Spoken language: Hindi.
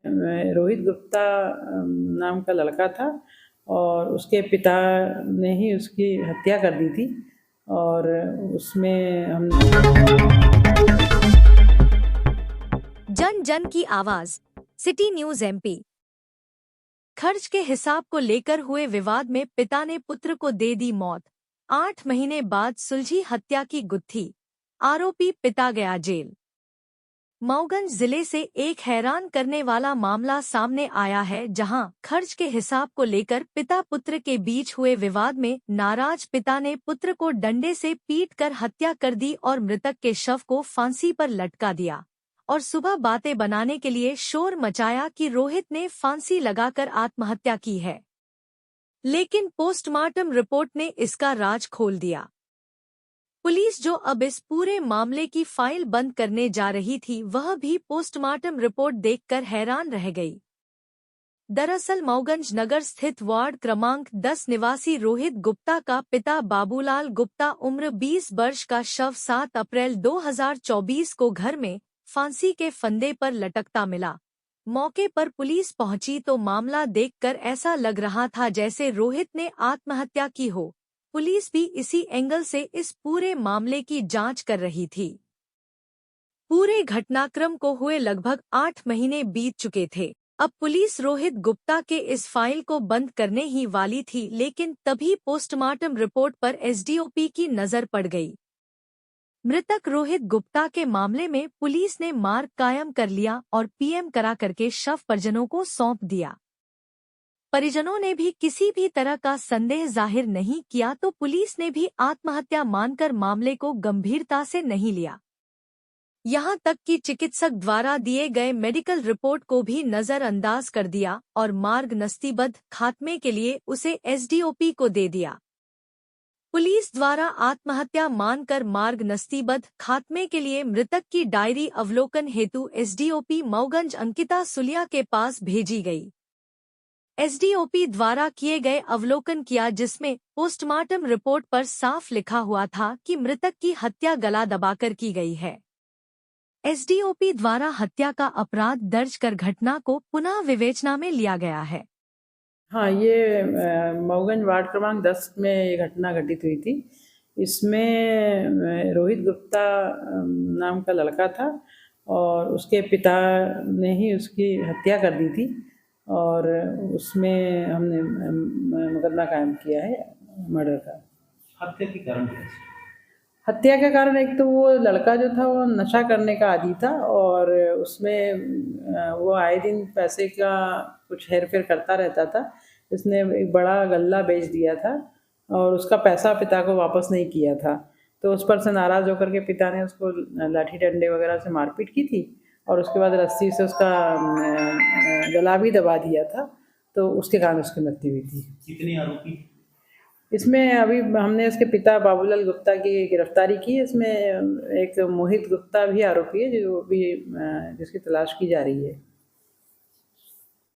रोहित गुप्ता नाम का लड़का था और उसके पिता ने ही उसकी हत्या कर दी थी और उसमें हम जन जन की आवाज सिटी न्यूज एमपी। खर्च के हिसाब को लेकर हुए विवाद में पिता ने पुत्र को दे दी मौत। 8 महीने बाद सुलझी हत्या की गुत्थी, आरोपी पिता गया जेल। मऊगंज जिले से एक हैरान करने वाला मामला सामने आया है, जहां खर्च के हिसाब को लेकर पिता पुत्र के बीच हुए विवाद में नाराज पिता ने पुत्र को डंडे से पीटकर हत्या कर दी और मृतक के शव को फांसी पर लटका दिया और सुबह बातें बनाने के लिए शोर मचाया कि रोहित ने फांसी लगाकर आत्महत्या की है। लेकिन पोस्टमार्टम रिपोर्ट ने इसका राज खोल दिया। पुलिस जो अब इस पूरे मामले की फाइल बंद करने जा रही थी, वह भी पोस्टमार्टम रिपोर्ट देखकर हैरान रह गई। दरअसल मऊगंज नगर स्थित वार्ड क्रमांक 10 निवासी रोहित गुप्ता का पिता बाबूलाल गुप्ता उम्र 20 वर्ष का शव 7 अप्रैल 2024 को घर में फांसी के फंदे पर लटकता मिला। मौके पर पुलिस पहुंची तो मामला देखकर ऐसा लग रहा था जैसे रोहित ने आत्महत्या की हो। पुलिस भी इसी एंगल से इस पूरे मामले की जांच कर रही थी। पूरे घटनाक्रम को हुए लगभग 8 महीने बीत चुके थे। अब पुलिस रोहित गुप्ता के इस फाइल को बंद करने ही वाली थी, लेकिन तभी पोस्टमार्टम रिपोर्ट पर एसडीओपी की नजर पड़ गई। मृतक रोहित गुप्ता के मामले में पुलिस ने मार्ग कायम कर लिया और पीएम करा करके शव परिजनों को सौंप दिया। परिजनों ने भी किसी भी तरह का संदेह जाहिर नहीं किया तो पुलिस ने भी आत्महत्या मानकर मामले को गंभीरता से नहीं लिया। यहां तक कि चिकित्सक द्वारा दिए गए मेडिकल रिपोर्ट को भी नजरअंदाज कर दिया और मार्ग नस्तीबद्ध खात्मे के लिए उसे एसडीओपी को दे दिया। पुलिस द्वारा आत्महत्या मानकर मार्ग नस्तीबद्ध खात्मे के लिए मृतक की डायरी अवलोकन हेतु एसडीओपी मऊगंज अंकिता सुलिया के पास भेजी गई। एसडीओपी द्वारा किए गए अवलोकन किया, जिसमें पोस्टमार्टम रिपोर्ट पर साफ लिखा हुआ था कि मृतक की हत्या गला दबाकर की गई है। एसडीओपी द्वारा हत्या का अपराध दर्ज कर घटना को पुनः विवेचना में लिया गया है। हाँ, ये मऊगंज वार्ड क्रमांक 10 में ये घटना घटित हुई थी। इसमें रोहित गुप्ता नाम का लड़का था और उसके पिता ने ही उसकी हत्या कर दी थी और उसमें हमने मुकदमा कायम किया है मर्डर का। हत्या के कारण क्या थे? हत्या का कारण एक तो वो लड़का जो था वो नशा करने का आदी था और उसमें वो आए दिन पैसे का कुछ हेर फेर करता रहता था। उसने एक बड़ा गल्ला बेच दिया था और उसका पैसा पिता को वापस नहीं किया था, तो उस पर से नाराज़ होकर के पिता ने उसको लाठी डंडे वगैरह से मारपीट की थी और उसके बाद रस्सी से उसका गला भी दबा दिया था, तो उसके कारण उसकी मृत्यु हुई थी। कितने आरोपी? इसमें अभी हमने इसके पिता बाबूलाल गुप्ता की गिरफ्तारी की। इसमें एक मोहित गुप्ता भी आरोपी है जो भी जिसकी तलाश की जा रही है।